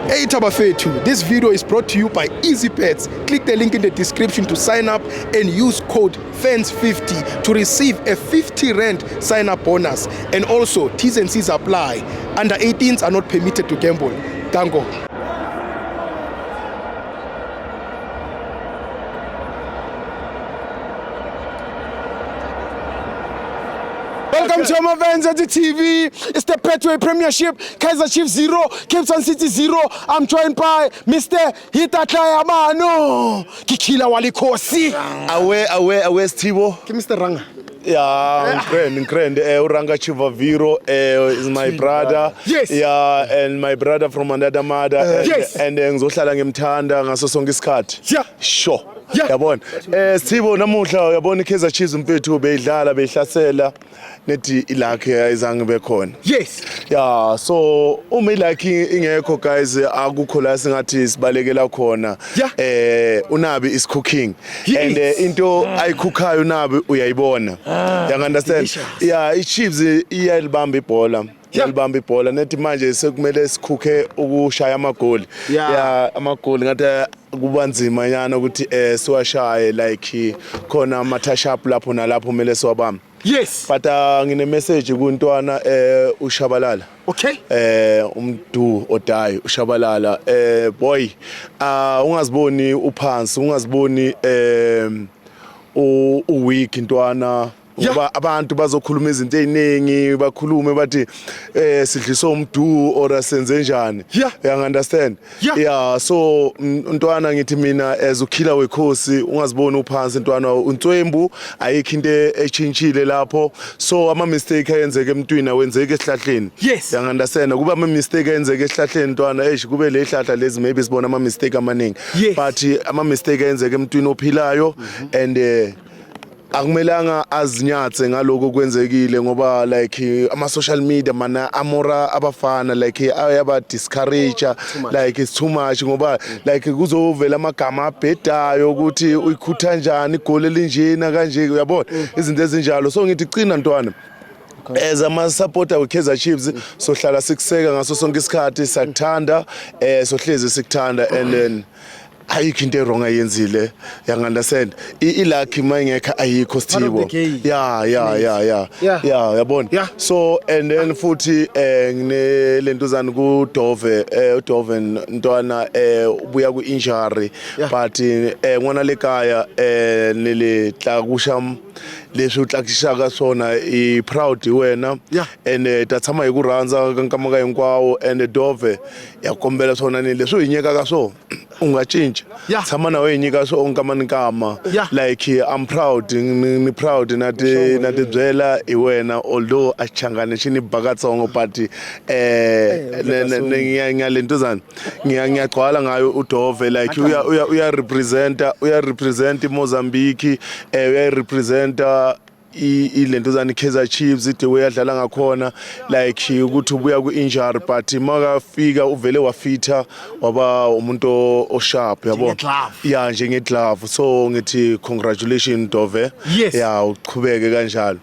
Hey Tabafethu, this video is brought to you by EasyBets. Click the link in the description to sign up and use code FANS50 to receive a 50 Rand sign-up bonus. And also, T's and C's apply. Under 18s are not permitted to gamble. Tango. Welcome to my fans at the TV. It's the Betway Premiership. Kaizer Chiefs 0, Cape Town City 0. I'm joined by Mr. Hitatlaya Mano. Kikila Walikosi. Awe Stivo. Mr. Ranga. Yeah, Grand. Uranga Chivaviro is my brother. Yes. Yeah, and my brother from another mother. Yes. And ngizohlala ngimthanda ngaso sonke isikhathi. Yeah. Sure. Yeah. Yabona. Stivo namuhla uyabona iKaizer Chiefs mfethu beyidlala beyihlasela nethi ilakhe ayizange bekhona. Yes. Yeah, so uma ilakhe ingekho guys akukho la singathi sibalekela khona. Yeah. Unabi is cooking. Yes. And into ayikhukhayo unabi uyayibona. You understand? Delicious. Yeah, iChiefs iyalibamba ibhola. Iyalibamba ibhola nethi manje sekumele sikhukhe ukushaya amagoli. Yeah, amagoli ngathi kuba nzima nyana ukuthi siwashaye like khona ama-touch up lapho nalapho kumele siwabambe. Yes. But ngine message kuntwana uShabalala. Okay. Umdu odayo uShabalala boy ungaziboni uphansi ungaziboni weak intwana ngoba abantu bazokhuluma izinto eziningi bakhulume bathi sidlisa umdu or senze njani. You understand? Yeah, so ntwana ngithi mina as ukhila wekhosi ungaziboni uphansi ntwana uNtswembu ayikho into echinchile lapho, so ama mistake ayenzeke emntwini awenzeke esihlahleni. You understand? Kuba ama mistake ayenzeke esihlahleni ntwana kube le hlahla lezi maybe sibona ama mistake amaningi, but ama mistake ayenzeke emntwini ophilayo and akumelanga azinyathe ngaloko kwenzekile ngoba like ama social media mana amora abafana like ayaba discourage like it's too much ngoba like kuzovela amagama abhedayo ukuthi uyikhutha kanjani igoli elinjena kanje uyabona izinto ezinjalo, so ngithi cina ntwana as ama supporter weKaizer Chiefs sohlala sikuseka ngaso sonke isikhathi sakuthanda sohlezi sikuthanda and then ayikho into wrong ayenzile. You understand? Ilakhi mayengekho ayikho Stivo. Yeah yabona. So and then futhi ngine lentuzana ku Dove uDove ntwana ubuya ku injury but ngona lekaya nile tlakusha leswi utlakishaka swona I proud wena and tatsama hi ku rhandza ka nkama ka hinkwawo and Dove yakombela swona ni leswi hinyeka ka swo ungachinja tshama na we nyika swo nkama like I'm proud ni proud nati byela I wena although achangane chini bakatsongo but ngiyalentuzana ngiyagcwala ngayo uDove like uya represent Mozambique uya represent ilentuzana iKaizer Chiefs ithi uyadlala ngakhona like ukuthi ubuya ku injury but makafika uvele wafitha waba umuntu osharp yabo njenge glove, so ngithi congratulations Dove. Uqhubeke kanjalo.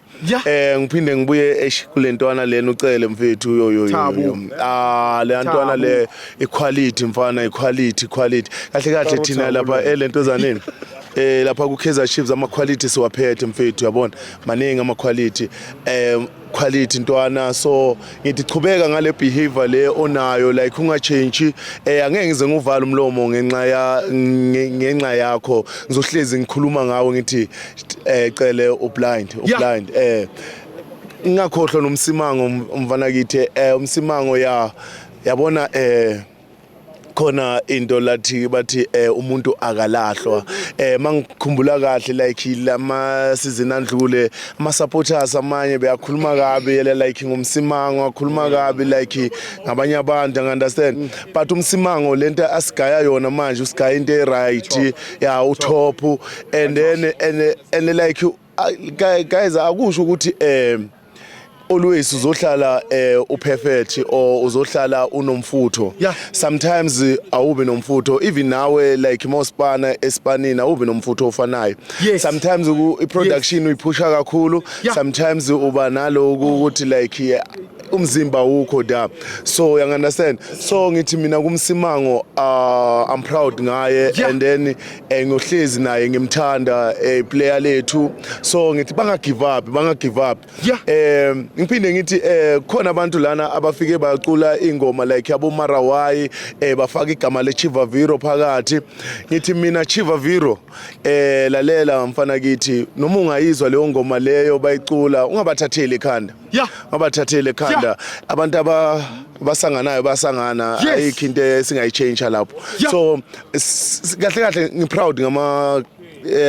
Ngiphinde ngibuye kulentwana lena ucele mfethu le ntwana le equality mfana equality kahle thina lapha elentozaneni lapha kuKaizer Chiefs ama quality siwaphethe mfethu yabona maningi ama quality quality ntwana, so ngithi chubeka ngale behavior le onayo like ungachange angeke ngize nguvala umlomo ngenxa yakho ngizohlezi ngikhuluma ngawe ngithi cele ublind ngakhohlwa nomsimango umfana kithi umsimango yabona khona into lathi bathi umuntu akalahlwa mangikhumbula kahle like lama season andlule ama supporters amanye beyakhuluma kabi like ngomsimango akhuluma kabi like ngabanye abantu understand, but umsimango lento asigaya yona manje usigaya into right utop and then like guys akusho ukuthi always uzohlala uperfect or uzohlala unomfutho. Sometimes awube nomfutho, even nawe like mospana espanini awube nomfutho ofanayo. Sometimes iproduction uyiphusha kakhulu, sometimes uba nalo ukuthi like umzimba ukho da. So you understand, so ngithi mina kumsimango I'm proud ngaye, and then ngiyohlezi naye ngimthanda player lethu, so ngithi banga give up ngiphinde ngithi khona abantu lana abafike bacula ingoma like yabo Marawai bafaka igama le Chivaviro phakathi. Ngithi mina Chivaviro lalela mfana kithi, noma ungayizwa leyo ngoma leyo bayicula ungabathatheli ekhanda, ngabathatheli ekhanda. Abantu basanganayo basangana, ayikho into esingayichange lapho. So kahle ngiproud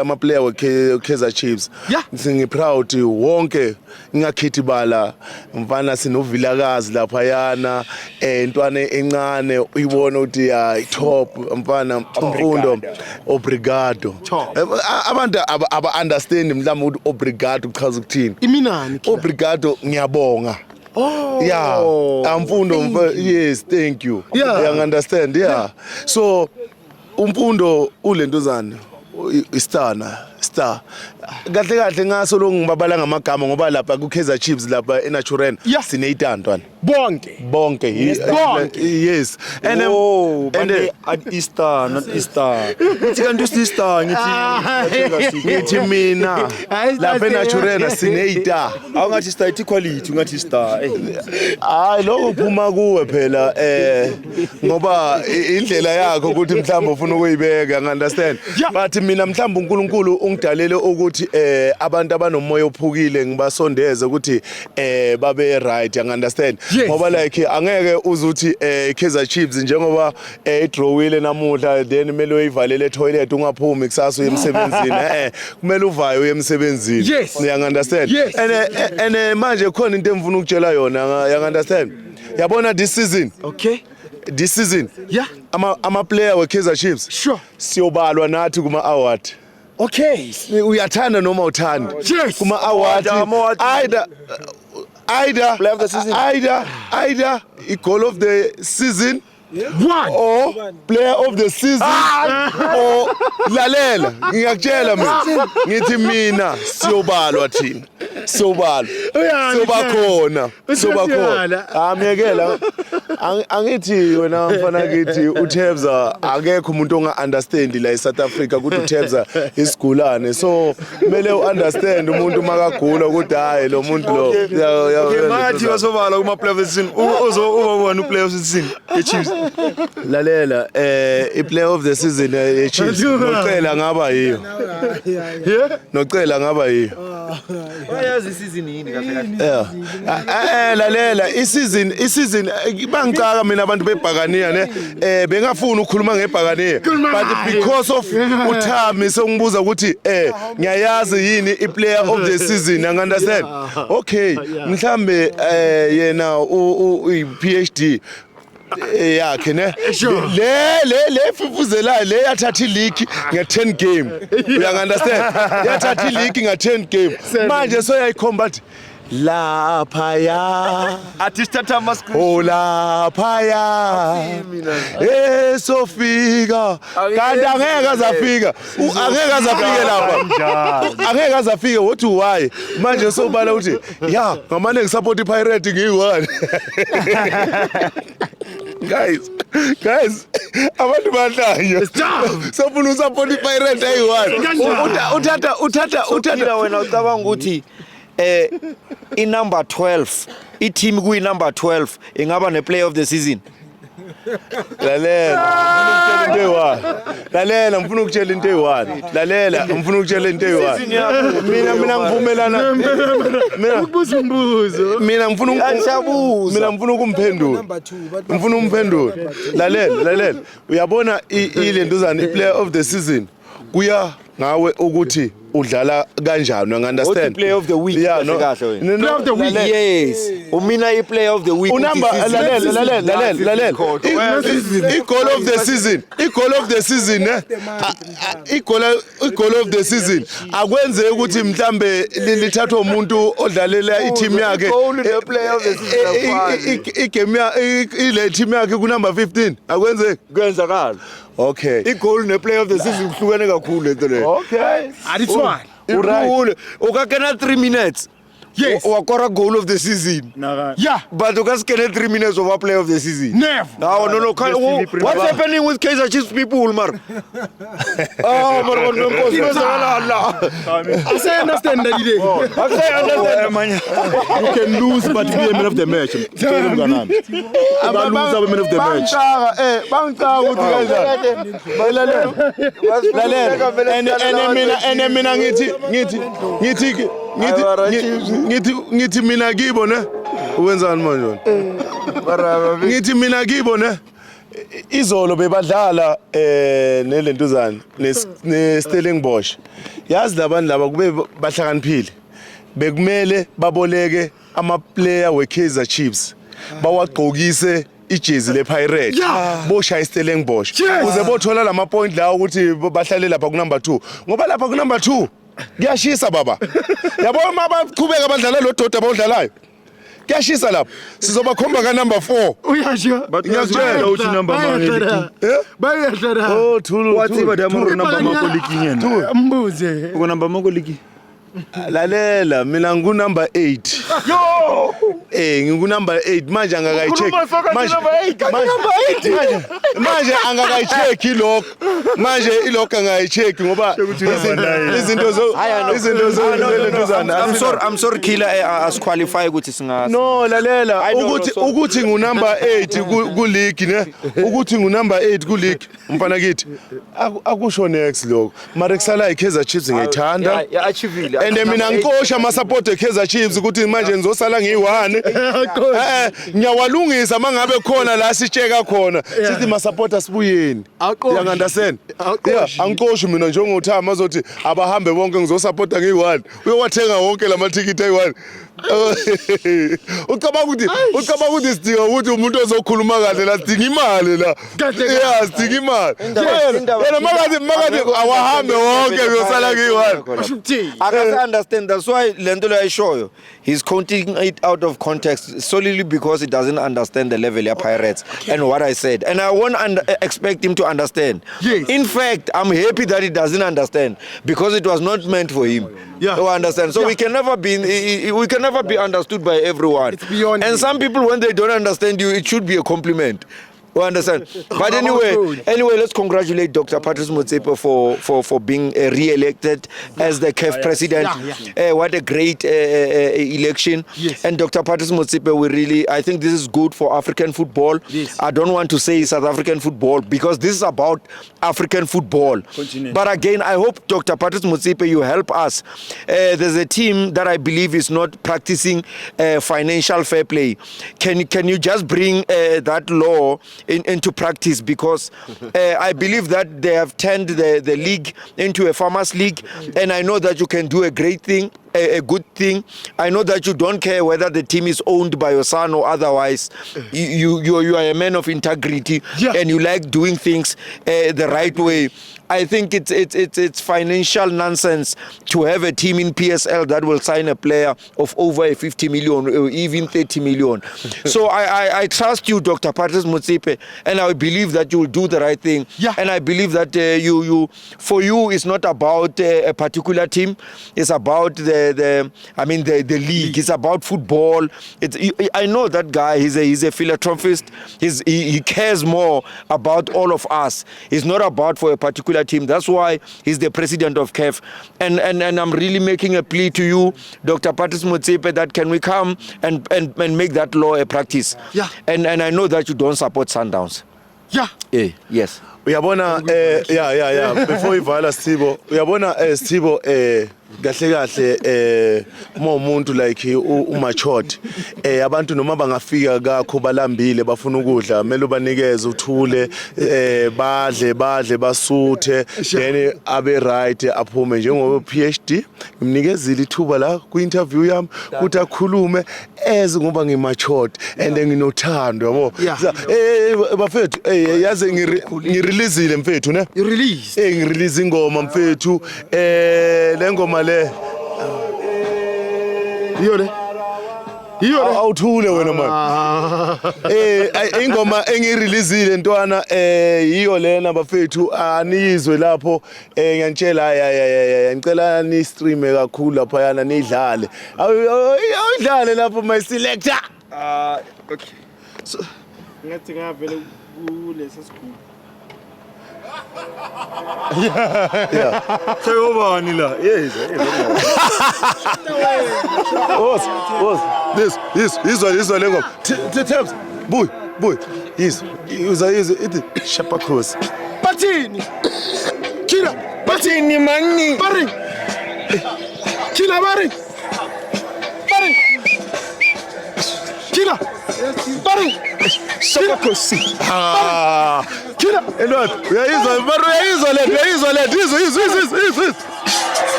ama player we Kaizer Chiefs. Ngiproud wonke ngakhithi bala mfana sinovilakazi lapha yana intwana encane uyibona ukuthi ya top mfana umfundo obrigado. Abantu aba understand mhlawumbe ukuthi obrigado uchaza ukuthini. Iminani obrigado ngiyabonga. Umfundo, yes, thank you. You understand? So umfundo ulentuzana star kahle ngaso lo ngibabala ngamagama ngoba lapha ku Kaizer Chiefs lapha eNatural sineyitantwana bonke yes and at Easter not Easter ngithi kanti uSeaster ngithi mina lapha eNatural sineyita awungathi star ithi quality ungathi star hayi lokho uphuma kuwe phela ngoba indlela yakho ukuthi mhlawumbe ufuna ukuyibeka understand, but mina mhlawumbe uNkulunkulu ungidalele ukuthi abantu abanomoya ophukile ngibasondeze ukuthi babe right, you understand, ngoba like angeke uzuthi Kaizer Chiefs njengoba idrawile namuhla then kumele uyivalele toilet ungaphumi kusasa uyemsebenzini kumele uvaye uyemsebenzini, you understand, and manje khona into engifuna ukutshela yona, you understand, yabona this season ama player we Kaizer Chiefs siyobalwa nathi kuma award. Uyathanda noma uthanda kuma award either i goal of the season or player of the season or lalela ngiyakutshela mina ngithi mina siyobalwa thina sobakhona amyekela angithi wena mfana kithi uThebza akekho umuntu onga understand la eSouth Africa ukuthi uThebza isigulane, so kumele uunderstand umuntu makagula ukuthi hayi lo muntu lo mathi wasobala kuma player of the season uzobona uplayer of the season eChiefs lalela iplayer of the season eChiefs nocela ngaba yiyo nocela ngaba yiyo yazi isizini yini kahle lalela isizini bangicaka mina abantu bebhakaniya ne bengafuna ukukhuluma ngebhakaniya, but because of uThami sengibuza ukuthi ngiyayazi yini iplayer of the season, you understand, okay mhlambe yena uPhD yakhe ne le fufuzela le yathatha league nge10 game, you understand, yathatha league nge10 game manje so yayikhomba ukuthi lapha ya artista mask lapha ya sofika kanti angeke azafika what why manje sobala uthi ngamane ngisupport iPirate ngiyi1 guys abantu badlanye sofuna usupport iPirate ayi1 uthatha wena ucabanga ukuthi number 12 team kuyi number 12 ingaba ne player of the season. lalela ngifuna ukutshela into eyi1 mina ngivumelana mina ngifuna ukumphendula lalela uyabona ile nduzana iplayer of the season kuya ngawe ukuthi udlala kanjani, you understand, player of the week player of the week yes umina iplayer of the week unamba lalela i-goal of the season akwenze ukuthi mhlambe lithathwe umuntu odlalela i-team yakhe igame ile team yakhe ku number 15 akwenze kwenzakala. Okay, i-goal ne-player of the season kuhlukene kakhulu lento leyo. Okay, adithwani ukakena 3 minutes Yes. Wakora goal of the season. Yeah. But you guys get 3 minutes of a play of the season. Never. No. What's happening with Kaizer Chiefs people, Ulmar? Oh, I say understand that today. You can lose but be a man of the match. Tell them Ganam. Lose a man of the match. Ngithi mina kibo ne wenzani manje ngithi mina kibo ne izolo bebadlala nelentuzana neStellenbosch yazi labantu laba kube bahlakaniphile bekumele baboleke ama player weKaizer Chiefs bawagqokise ijezi lePirates boshaya iStellenbosch uze bothola lama point la ukuthi bahlale lapha ku number 2 ngoba lapha ku number 2 kuyashisa baba yabo mabaqhubeka badlala lo doda abawudlalayo kuyashisa lapha sizobakhomba ka number 4 uyasho Ngiyakutshela uthi number mangeli. bayadlala oh thulu Wathi badama number makho likinyena. mbuze Uko number makho liki. lalela mina ngu number 8 yo ngiku number 8 manje angakayicheck manje angakayicheck ilokho manje ilokho angayicheck ngoba izinto I'm sorry Killer as qualify ukuthi singa. no lalela ukuthi ngu number 8 ku league ne ukuthi ngu number 8 ku league mfana kithi akusho next lokho mara kusala iKaizer Chiefs ngiyithanda Achievile. and mina ngikosha ama support eKaizer Chiefs ukuthi manje ngizosala ngiyi1 ngiyawalungisa mangabe khona la sitsheka khona sithi ma supporters sibuyeni you understand yeah angikoshi mina njengothama azothi abahambe bonke ngizosupporta ngiyi1 uyowathenga wonke lamathikithi ayi1 ucabanga ukuthi sidinga ukuthi umuntu ozokhuluma kahle la sidinga imali la yeah sidinga imali yena makathi awahambe wonke uyosala ngiyi1 I can't understand. That's why Lendolo I show you. He's counting it out of context solely because he doesn't understand the level of Pirates and what I said. And I won't expect him to understand. Yes. In fact, I'm happy that he doesn't understand because it was not meant for him. Yeah. You understand? So we can never be understood by everyone. It's beyond and you. some people, when they don't understand you, it should be a compliment. You understand? But anyway, let's congratulate Dr. Patrice Motsepe for being re-elected as the CAF president. What a great election. Yes. And Dr. Patrice Motsepe, I think this is good for African football. Yes. I don't want to say South African football because this is about African football. Continue. But again, I hope Dr. Patrice Motsepe, you help us. There's a team that I believe is not practicing financial fair play. Can you just bring that law into practice because I believe that they have turned the league into a farmers league and I know that you can do a great thing, a good thing. I know that you don't care whether the team is owned by your son or otherwise. You are a man of integrity and you like doing things the right way. I think it's financial nonsense to have a team in PSL that will sign a player of over 50 million or even 30 million. So I trust you, Dr. Patrice Motsepe, and I believe that you will do the right thing. Yeah. And I believe that for you, it's not about a particular team. It's about the league. It's about football. I know that guy. He's a philanthropist. He cares more about all of us. It's not about for a particular team. That's why he's the president of CAF. And I'm really making a plea to you, Dr. Patrice Motsepe, that can we come and make that law a practice? Yeah. And I know that you don't support Sundowns. Yeah. Yes. uyabona before ivala Sithibo uyabona Sithibo kahle umuntu like umachod abantu noma bangafika kakho balambile bafuna ukudla kumele ubanikeze uthule badle basuthe then abe right aphume njengoba PhD ngimnikezile ithuba la ku interview yami ukuthi akhulume ngoba ngimachod and nginothando yabo bafethu yaze ngireleaseile mfethu ne You release. ngirelease ingoma mfethu le ngoma le Yole. awuthule wena man. Ingoma engireleasile ntwana yiyo lena bafethu anizwe lapho ngiyantshela ngicela ni stream kakhulu lapha yana nidlale. Awudlale lapho my selector. Okay. So ngathi ngavele kulesi sikhulu. Yeah. Sayobani la. Yes. This lengo. Thaps. Boy. Yes. Uza ithi Shapakhosi. Bathini? Kila Bathini mani. Bari. Kila bari. Kila. Bari. Shapakhosi. Kila. Elot. Uyayizwa le. Izwa.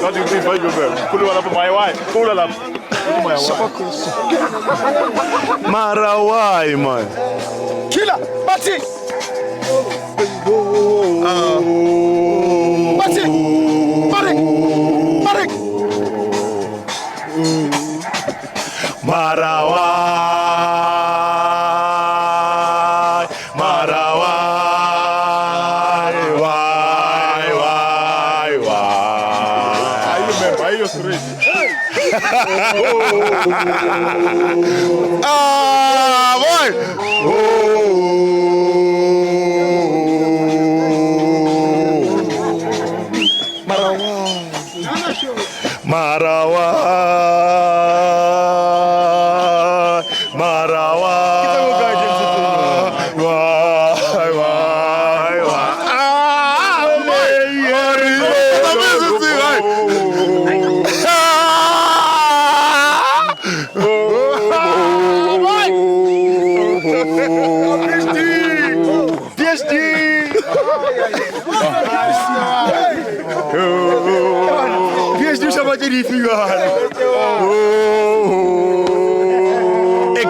What do you think, baby? Pull up my wife. Pull up. Marawai man. Kila. Bati. Bati. Bari.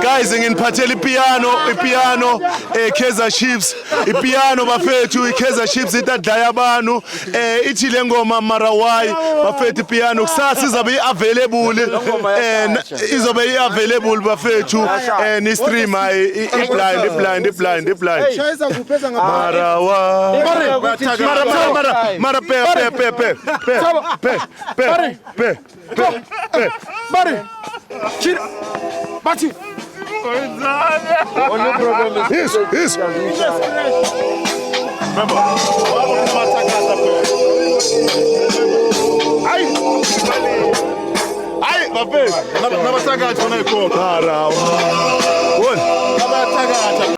Guys, ngiphathele ipiano Kaizer Chiefs ipiano bafethu iKaizer Chiefs itadlaya abantu ithi le ngoma Marawai bafethu ipiano kusasa izobe available izobe available bafethu ni stream blind Shayisa kupheza Marawai mara pe Bari. Kila. Bati. Yes. Remember. Ai, babe. Nabataka tona iko. Marawai. Nabataka.